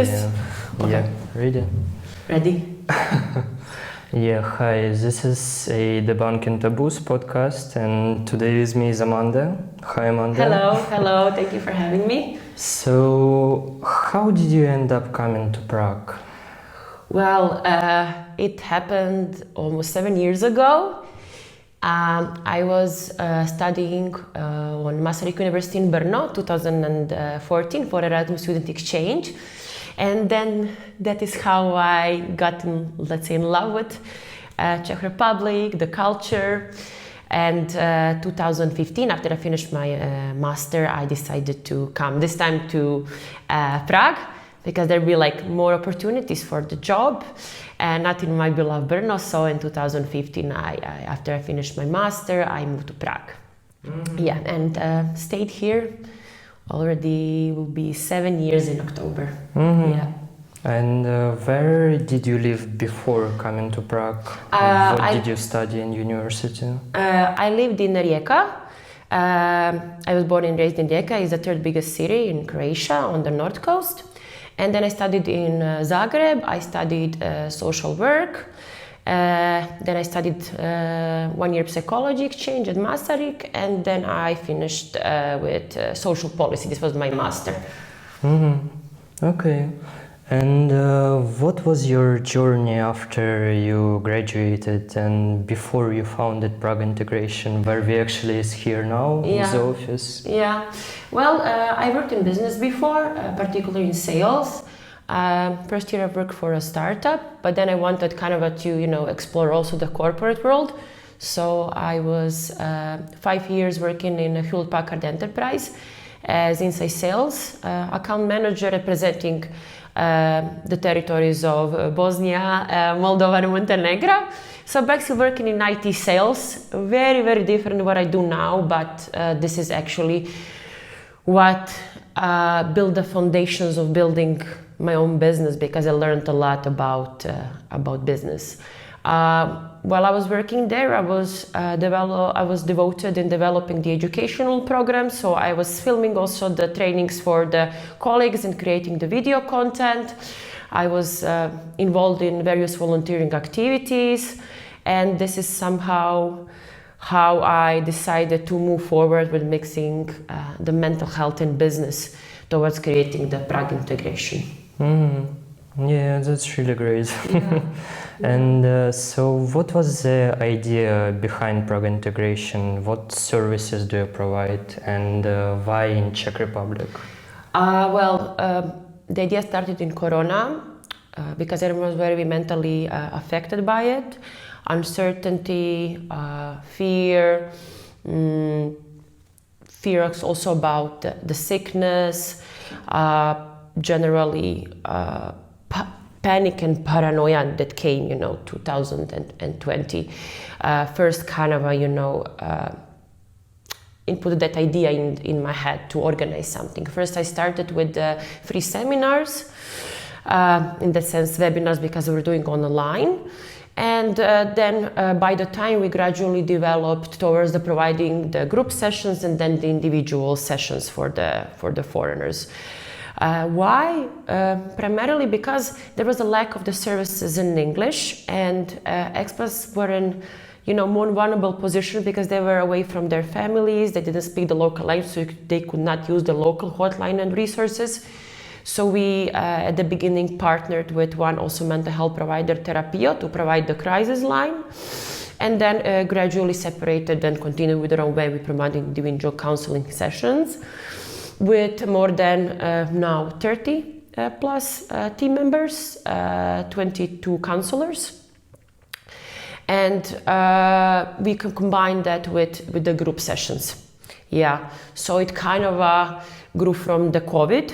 this? Okay. Yeah, ready? Ready? Yeah, hi, this is a DebunkingTaboos podcast, and today with me is Amanda. Hi, Amanda. Hello, thank you for having me. So, how did you end up coming to Prague? Well, it happened almost 7 years ago. I was studying on Masaryk University in Brno, 2014, for Erasmus student exchange. And then that is how I got in, let's say, in love with Czech Republic, the culture. And 2015, after I finished my master, I decided to come this time to Prague, because there'd be like more opportunities for the job, and not in my beloved Brno. So in 2015, after I finished my master, I moved to Prague. Mm-hmm. Yeah, and stayed here. Already will be 7 years in October. Mm-hmm. Yeah. And where did you live before coming to Prague? What did you study in university? I lived in Rijeka. I was born and raised in Rijeka. It's the third biggest city in Croatia on the north coast. And then I studied in Zagreb. I studied social work. Then I studied 1 year psychology exchange at Masaryk, and then I finished with social policy. This was my master. Mm-hmm. Okay. And what was your journey after you graduated and before you founded Prague Integration, where we actually is here now in the office? Yeah. Well, I worked in business before, particularly in sales. First year I worked for a startup, but then I wanted kind of to explore also the corporate world. So I was 5 years working in a Hewlett Packard Enterprise as inside sales account manager, representing the territories of Bosnia, Moldova and Montenegro. So basically working in IT sales, very, very different than what I do now, but this is actually what built the foundations of building my own business, because I learned a lot about business. While I was working there, I was devoted in developing the educational program. So I was filming also the trainings for the colleagues and creating the video content. I was involved in various volunteering activities, and this is somehow how I decided to move forward with mixing the mental health and business towards creating the Prague Integration. Mm-hmm. Yeah, that's really great. Yeah. And so what was the idea behind Prague Integration? What services do you provide, and why in Czech Republic? The idea started in Corona because everyone was very mentally affected by it. Uncertainty, fear also about the sickness, generally panic and paranoia that came, 2020. First kind of input that idea in my head to organize something. First I started with free seminars, in that sense webinars, because we were doing online. And then by the time we gradually developed towards the providing the group sessions and then the individual sessions for the foreigners. Why? Primarily because there was a lack of the services in English, and expats were in more vulnerable position because they were away from their families, they didn't speak the local language, so they could not use the local hotline and resources. So we at the beginning partnered with one also mental health provider, Therapio, to provide the crisis line, and then gradually separated and continued with our own way. We provided individual counseling sessions with more than now 30 plus team members, 22 counselors. And we can combine that with the group sessions. Yeah, so it kind of grew from the COVID,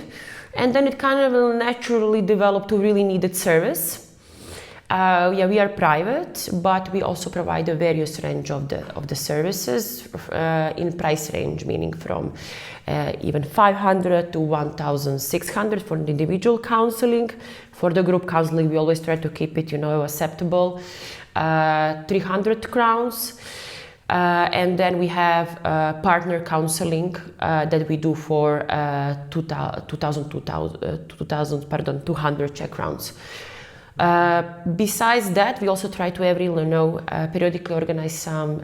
and then it kind of naturally developed to really needed service. We are private, but we also provide a various range of the services in price range, meaning from even 500 to 1,600 for the individual counseling. For the group counseling, we always try to keep it, acceptable. 300 crowns. And then we have partner counseling that we do for 200 Czech crowns. Besides that, we also try to periodically organize some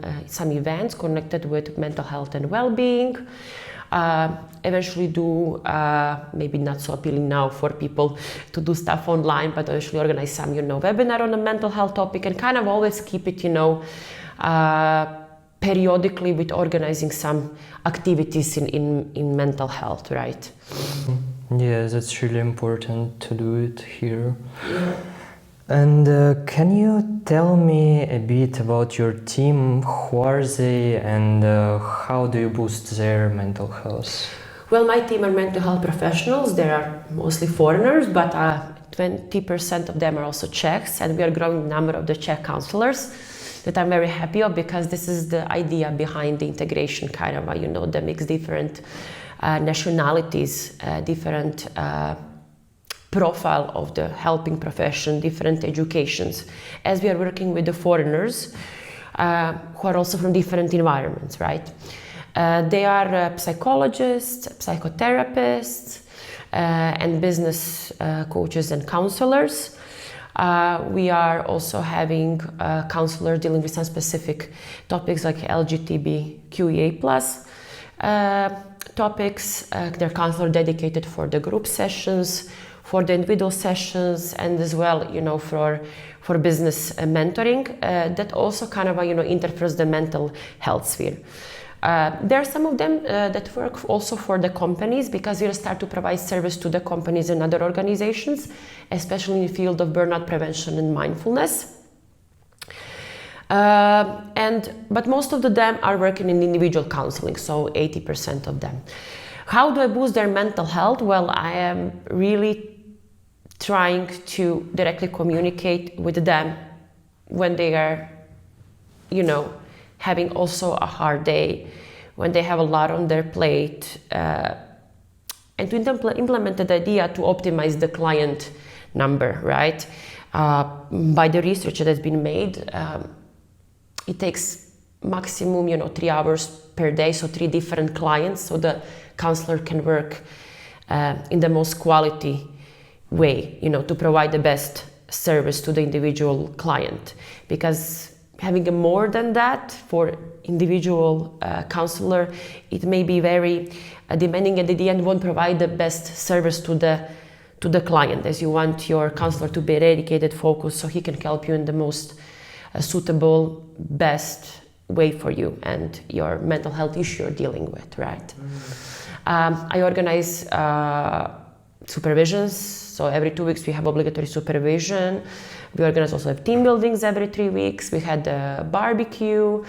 events connected with mental health and well-being. Eventually do, maybe not so appealing now for people to do stuff online, but eventually organize some, webinar on a mental health topic, and kind of always keep it, periodically with organizing some activities in mental health, right? Yeah, that's really important to do it here. Yeah. And can you tell me a bit about your team? Who are they, and how do you boost their mental health? Well, my team are mental health professionals. They are mostly foreigners, but 20% of them are also Czechs, and we are growing the number of the Czech counselors that I'm very happy of, because this is the idea behind the integration, kind of, that mix different nationalities, different profile of the helping profession, different educations, as we are working with the foreigners who are also from different environments, right? They are psychologists, psychotherapists, and business coaches and counselors. We are also having counselors dealing with some specific topics like LGBTQIA+ topics. They're counselors dedicated for the group sessions, for the individual sessions, and as well, for business mentoring. That also kind of, interferes the mental health sphere. There are some of them that work also for the companies, because we'll start to provide service to the companies and other organizations, especially in the field of burnout prevention and mindfulness. But most of them are working in individual counseling, so 80% of them. How do I boost their mental health? Well, I am really trying to directly communicate with them when they are, having also a hard day, when they have a lot on their plate, and to implement the idea to optimize the client number, right? By the research that has been made, it takes maximum, 3 hours per day, so 3 different clients, so the counselor can work in the most quality way, to provide the best service to the individual client. Because having more than that for individual counselor, it may be very demanding, and at the end won't provide the best service to the client, as you want your counselor to be dedicated, focused, so he can help you in the most suitable, best way for you and your mental health issue you're dealing with, right? I organize supervisions, so every 2 weeks we have obligatory supervision. We organize also team buildings every 3 weeks. We had a barbecue.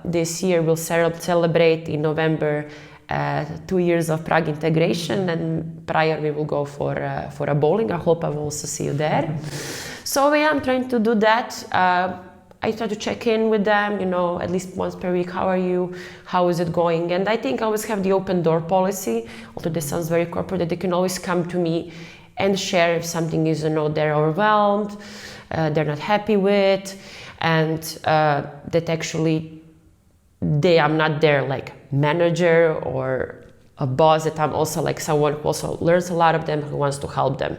This year we'll celebrate in November 2 years of Prague Integration, and prior we will go for a bowling. I hope I will also see you there. So yeah, I'm trying to do that. I try to check in with them, at least once per week. How are you? How is it going? And I think I always have the open door policy, although this sounds very corporate, that they can always come to me and share if something is, they're overwhelmed, they're not happy with, and that actually I'm not their like manager or a boss, that I'm also like someone who also learns a lot of them, who wants to help them.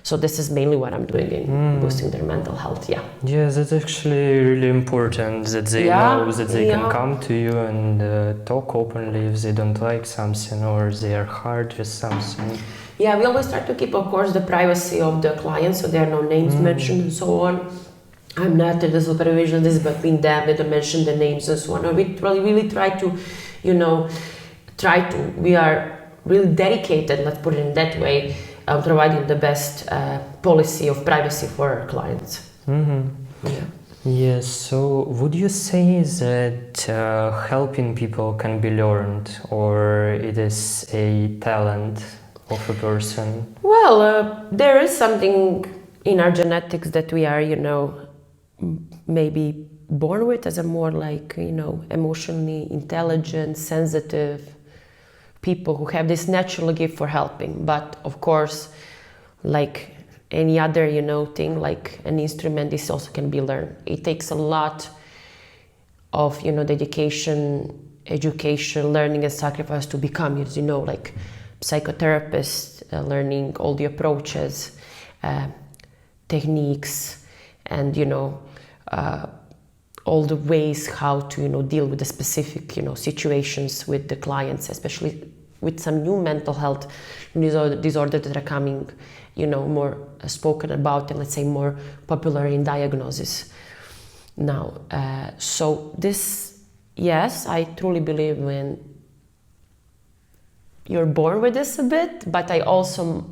So this is mainly what I'm doing in boosting their mental health, yeah. Yeah, that's actually really important, that they know that they can come to you and talk openly if they don't like something or they are hard with something. Yeah, we always try to keep, of course, the privacy of the client, so there are no names mentioned and so on. I'm not in the supervision, this is between them, they don't mention the names and so on. We really try to, we are really dedicated, let's put it in that way, providing the best policy of privacy for our clients. Yeah. Yes, so would you say that helping people can be learned, or it is a talent of a person? Well, there is something in our genetics that we are, maybe born with, as a more like, emotionally intelligent, sensitive people who have this natural gift for helping. But of course, like any other, thing, like an instrument, this also can be learned. It takes a lot of dedication, education, learning, and sacrifice to become, as you know, like psychotherapist, learning all the approaches, techniques, and all the ways how to deal with the specific situations with the clients, especially with some new mental health disorders that are coming more spoken about and, let's say, more popular in diagnosis now. So this, yes, I truly believe when you're born with this a bit, but I also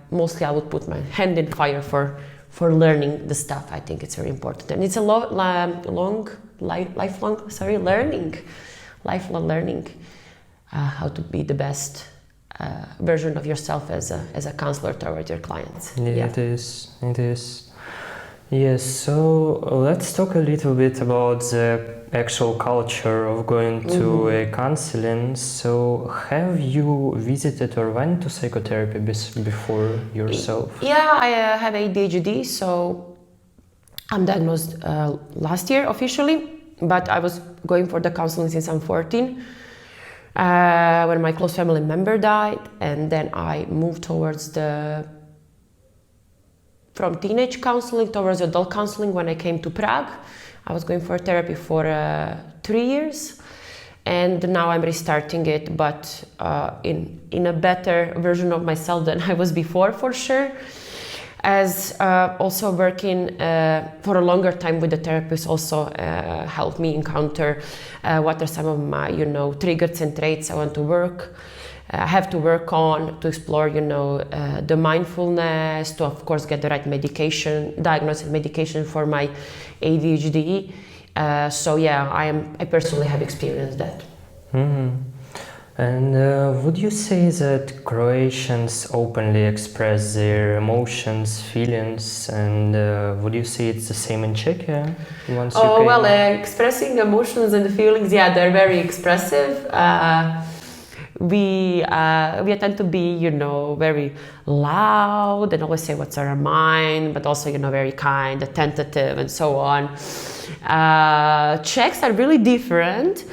mostly I would put my hand in fire for learning the stuff. I think it's very important, and it's a lifelong learning, how to be the best version of yourself as a counselor toward your clients. Yeah. It is. Yes, so let's talk a little bit about the actual culture of going to a counseling. So have you visited or went to psychotherapy before yourself? Yeah, I have ADHD, so I'm diagnosed last year officially, but I was going for the counseling since I'm 14 when my close family member died, and then I moved towards from teenage counseling towards adult counseling when I came to Prague. I was going for therapy for 3 years, and now I'm restarting it, but in a better version of myself than I was before, for sure. As also working for a longer time with the therapist also helped me encounter what are some of my triggers and traits I want to have to work on, to explore the mindfulness, to of course get the right diagnosis medication for my ADHD. So yeah, I personally have experienced that. And would you say that Croatians openly express their emotions, feelings, and would you say it's the same in Czechia? Expressing emotions and feelings, yeah, they're very expressive. We tend to be, very loud and always say what's on our mind, but also, very kind, attentive, and so on. Czechs are really different.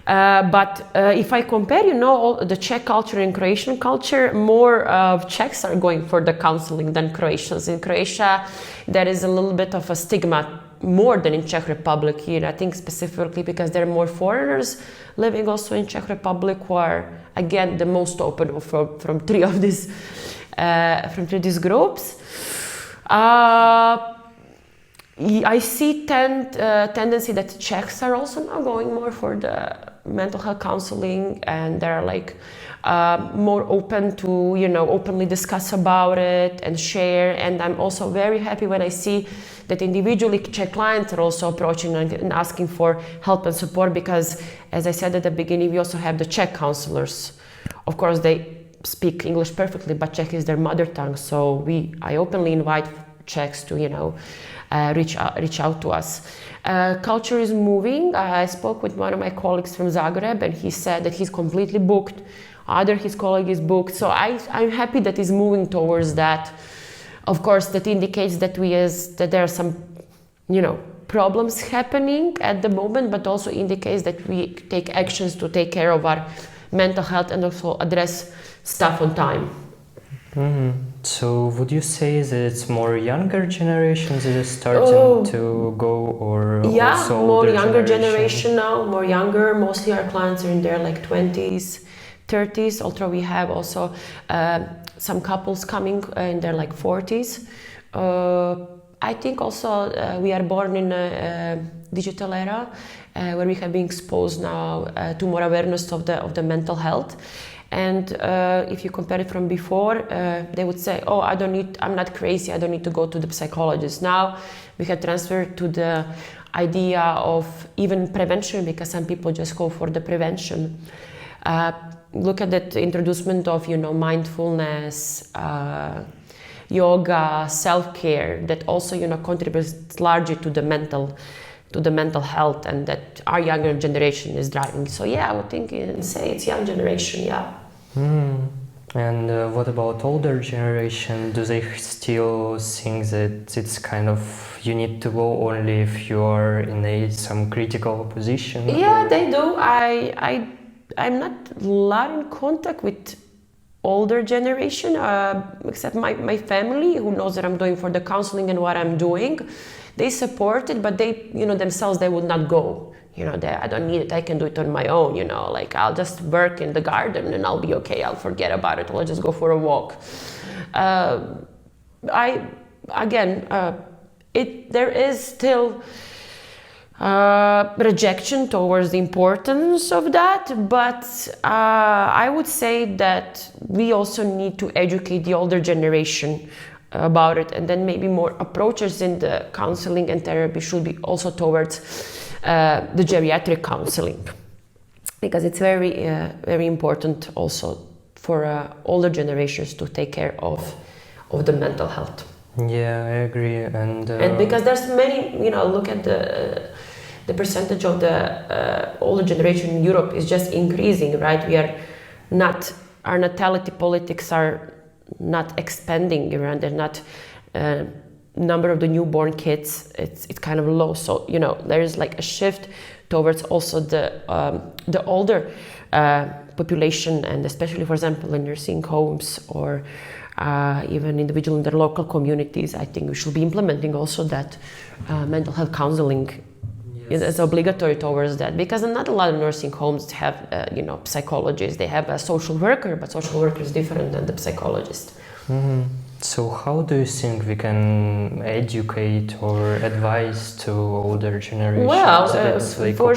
But if I compare, the Czech culture and Croatian culture, more of Czechs are going for the counseling than Croatians. In Croatia, there is a little bit of a stigma more than in Czech Republic here. I think specifically because there are more foreigners living also in Czech Republic, who are again the most open from three of these groups. I see tendency that Czechs are also now going more for the mental health counseling, and they're like more open to openly discuss about it and share. And I'm also very happy when I see that individually Czech clients are also approaching and asking for help and support, because as I said at the beginning, we also have the Czech counselors. Of course, they speak English perfectly, but Czech is their mother tongue. So I openly invite Czechs to reach out to us. Culture is moving. I spoke with one of my colleagues from Zagreb, and he said that he's completely booked. His colleague is booked. So I'm happy that he's moving towards that. Of course, that indicates that that there are some, problems happening at the moment, but also indicates that we take actions to take care of our mental health and also address stuff on time. So would you say that it's more younger generations that are starting to go, or also more younger generation now, more younger. Mostly our clients are in their 20s, 30s, although we have also some couples coming in their 40s. I think also we are born in a digital era where we have been exposed now to more awareness of the mental health. And if you compare it from before, they would say, I'm not crazy, I don't need to go to the psychologist. Now we have transferred to the idea of even prevention, because some people just go for the prevention. Look at that introducement of, mindfulness, yoga, self-care, that also, contributes largely to the mental health, and that our younger generation is driving. So yeah, I would say it's young generation, yeah. And what about older generation? Do they still think that it's kind of you need to go only if you are in some critical position? Yeah, they do. I'm not a lot in contact with older generation, except my family, who knows that I'm doing for the counseling and what I'm doing. They support it, but they, themselves, they would not go. I don't need it. I can do it on my own. Like I'll just work in the garden and I'll be okay. I'll forget about it. Or I'll just go for a walk. There is still rejection towards the importance of that, but I would say that we also need to educate the older generation about it, and then maybe more approaches in the counseling and therapy should be also towards the geriatric counseling, because it's very important also for older generations to take care of the mental health. Yeah, I agree, and because there's many, look at the percentage of the older generation in Europe is just increasing, right? Our natality politics are not expanding, and they're not number of the newborn kids, it's kind of low. So there is like a shift towards also the older population, and especially, for example, in nursing homes or even individual in their local communities. I think we should be implementing also that mental health counseling. Yes. Is obligatory towards that, because not a lot of nursing homes have psychologists. They have a social worker, but social worker is different than the psychologist. Mm-hmm. So how do you think we can educate or advise to older generations? Well, for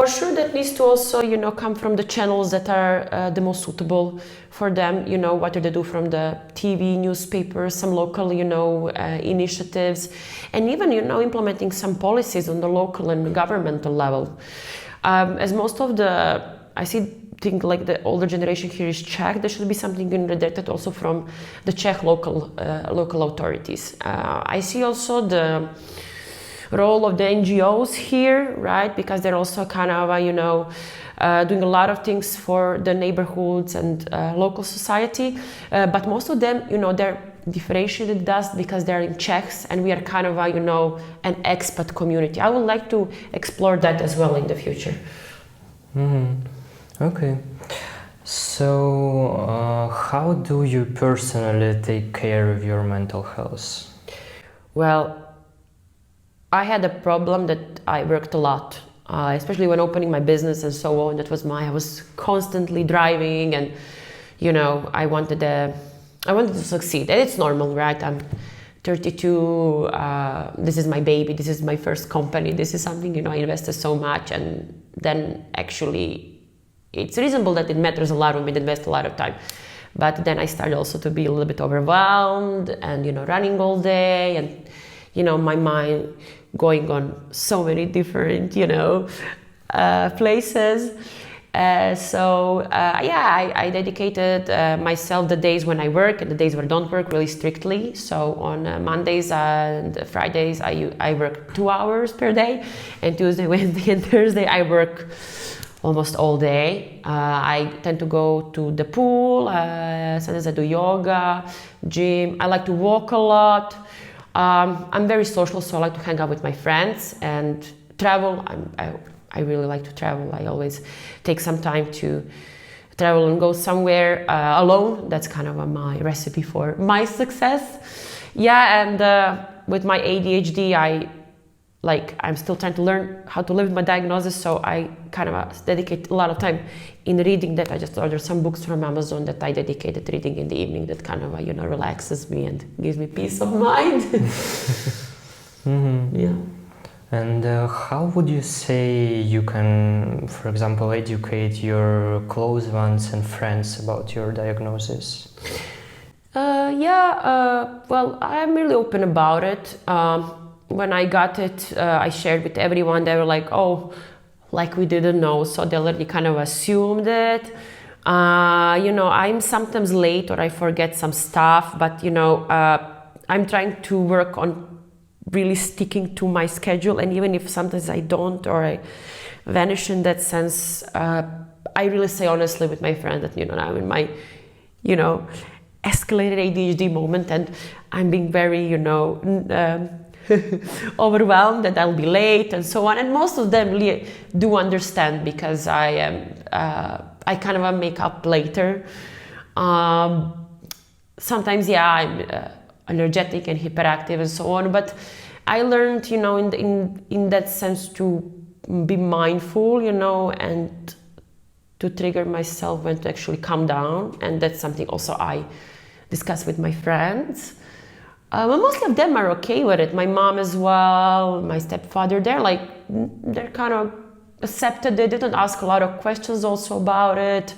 sure that needs to also come from the channels that are the most suitable for them. What do they do from the TV, newspapers, some local initiatives, and even implementing some policies on the local and governmental level. As most of think like the older generation here is Czech, there should be something related also from the Czech local authorities. I see also the role of the NGOs here, right? Because they're also kind of doing a lot of things for the neighborhoods and local society. But most of them, they're differentiated us because they're in Czechs, and we are kind of an expat community. I would like to explore that as well in the future. Mm-hmm. Okay, so how do you personally take care of your mental health? Well, I had a problem that I worked a lot, especially when opening my business and so on. I was constantly driving, and I wanted to succeed, and it's normal, right? I'm 32. This is my baby. This is my first company. This is something I invested so much, and then actually. It's reasonable that it matters a lot when we invest a lot of time. But then I started also to be a little bit overwhelmed and, running all day and, my mind going on so many different, places. I dedicated myself the days when I work and the days when I don't work really strictly. So on Mondays and Fridays, I work 2 hours per day, and Tuesday, Wednesday, and Thursday, I work almost all day. I tend to go to the pool, sometimes I do yoga, gym. I like to walk a lot. I'm very social, so I like to hang out with my friends and travel. I really like to travel. I always take some time to travel and go somewhere alone. That's kind of my recipe for my success. Yeah, and with my ADHD, I'm still trying to learn how to live with my diagnosis, so I kind of dedicate a lot of time in reading that. I just ordered some books from Amazon that I dedicated reading in the evening that kind of, relaxes me and gives me peace of mind. Mm-hmm. Yeah. And how would you say you can, for example, educate your close ones and friends about your diagnosis? Well, I'm really open about it. When I got it, I shared with everyone. They were like, oh, like we didn't know. So they already kind of assumed it. I'm sometimes late or I forget some stuff, but, I'm trying to work on really sticking to my schedule. And even if sometimes I don't or I vanish in that sense, I really say honestly with my friend that, I'm in my escalated ADHD moment, and I'm being very, overwhelmed that I'll be late and so on. And most of them really do understand, because I kind of make up later. Sometimes, I'm energetic and hyperactive and so on, but I learned, in that sense, to be mindful, and to trigger myself when to actually calm down. And that's something also I discuss with my friends. But most of them are okay with it. My mom as well, my stepfather, they're kind of accepted. They didn't ask a lot of questions also about it.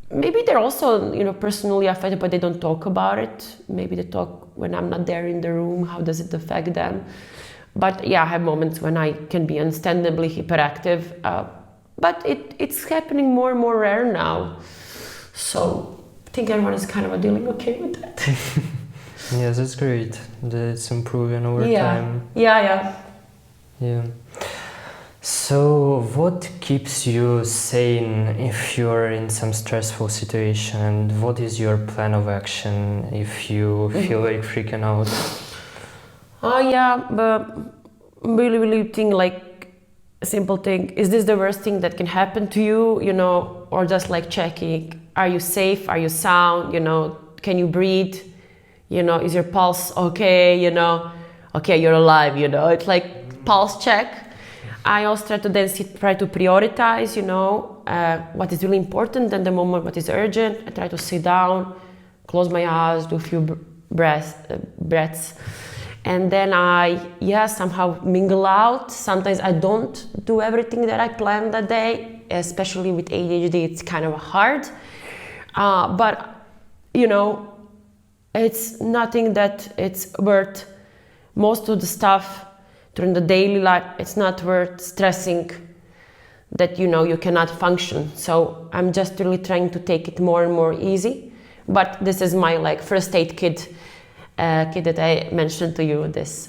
Maybe they're also, personally affected, but they don't talk about it. Maybe they talk when I'm not there in the room. How does it affect them? But I have moments when I can be understandably hyperactive. But it's happening more and more rare now. So I think everyone is kind of dealing okay with that. Yes, that's great. That's improving over time. Yeah. So what keeps you sane if you're in some stressful situation? And what is your plan of action if you feel like freaking out? But really think like a simple thing. Is this the worst thing that can happen to you? Or just like checking, are you safe? Are you sound? Can you breathe? Is your pulse okay? Okay, you're alive, It's like pulse check. I also try to then try to prioritize, what is really important in the moment, what is urgent. I try to sit down, close my eyes, do a few breaths. And then I somehow mingle out. Sometimes I don't do everything that I planned that day, especially with ADHD, it's kind of hard. But, it's nothing that it's worth. Most of the stuff during the daily life, it's not worth stressing that, you cannot function. So I'm just really trying to take it more and more easy. But this is my first aid kit that I mentioned to you, this,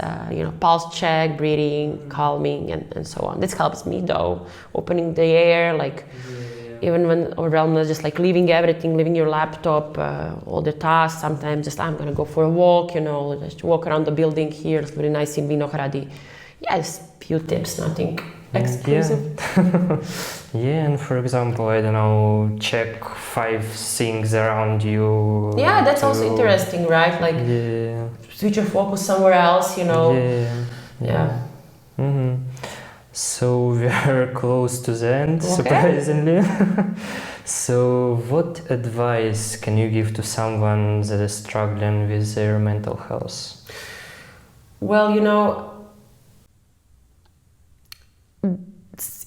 pulse check, breathing, calming, and so on. This helps me though, opening the air, even when overwhelmed, just leaving everything, leaving your laptop, all the tasks. Sometimes just I'm gonna go for a walk, just walk around the building here. It's really nice in Vinohrady. Yes, few tips, nothing exclusive. And for example, I don't know, check 5 things around you. Yeah, that's also interesting, right? Switch your focus somewhere else, Mm-hmm. So we are close to the end, surprisingly. So what advice can you give to someone that is struggling with their mental health? Well,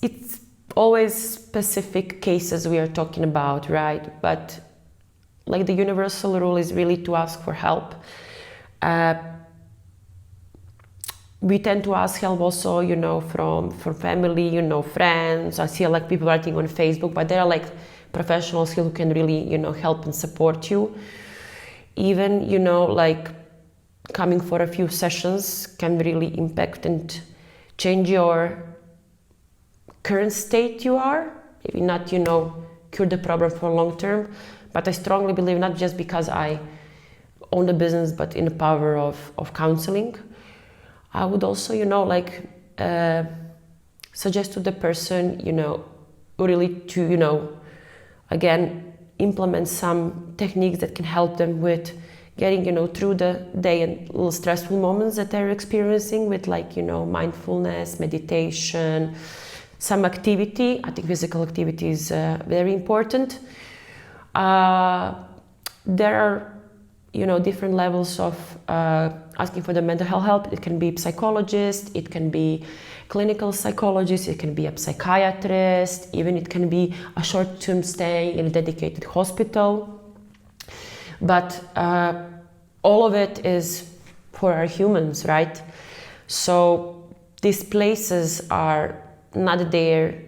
it's always specific cases we are talking about, right? But the universal rule is really to ask for help. We tend to ask help also, from family, friends. I see people writing on Facebook, but there are professionals who can really, help and support you. Even, coming for a few sessions can really impact and change your current state you are. Maybe not, cure the problem for long term, but I strongly believe not just because I own the business, but in the power of counseling. I would also, suggest to the person, really to, again, implement some techniques that can help them with getting, through the day and little stressful moments that they're experiencing with mindfulness, meditation, some activity. I think physical activity is very important. There are, different levels of asking for the mental health help. It can be psychologist, it can be clinical psychologist, it can be a psychiatrist, even it can be a short-term stay in a dedicated hospital. But all of it is for our humans, right? So these places are not there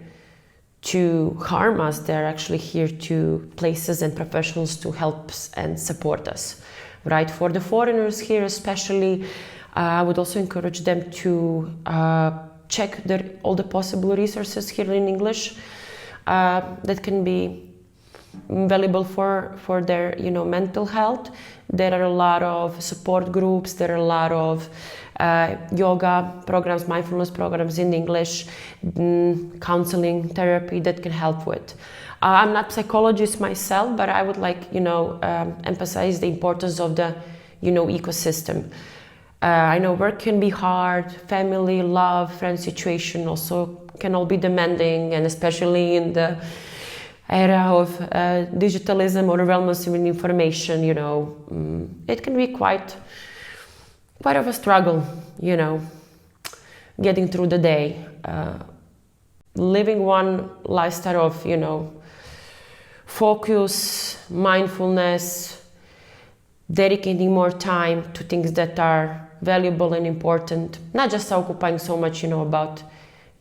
to harm us. They're actually here to places and professionals to help and support us, right? For the foreigners here especially, I would also encourage them to check all the possible resources here in English that can be valuable for their, you know, mental health. There are a lot of support groups. There are a lot of yoga programs, mindfulness programs in English, counseling, therapy that can help with. I'm not a psychologist myself, but I would like, you know, emphasize the importance of the, you know, ecosystem. I know work can be hard, family, love, friend situation also can all be demanding, and especially in the era of digitalism or overwhelmness with information, you know, it can be quite of a struggle, you know, getting through the day, living one lifestyle of, you know, focus, mindfulness, dedicating more time to things that are valuable and important, not just occupying so much, you know, about,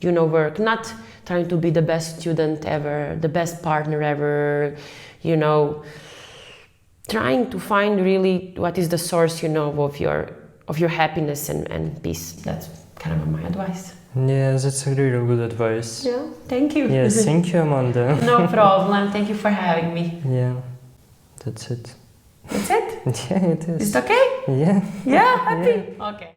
you know, work, not trying to be the best student ever, the best partner ever, you know, trying to find really what is the source, you know, of your happiness and peace. That's kind of my advice. Yeah, that's a really good advice. Yeah, thank you. Yes, thank you, Amanda. No problem. Thank you for having me. Yeah, that's it. That's it? Yeah, it is. Is it okay? Yeah. Yeah, happy? Yeah. Okay.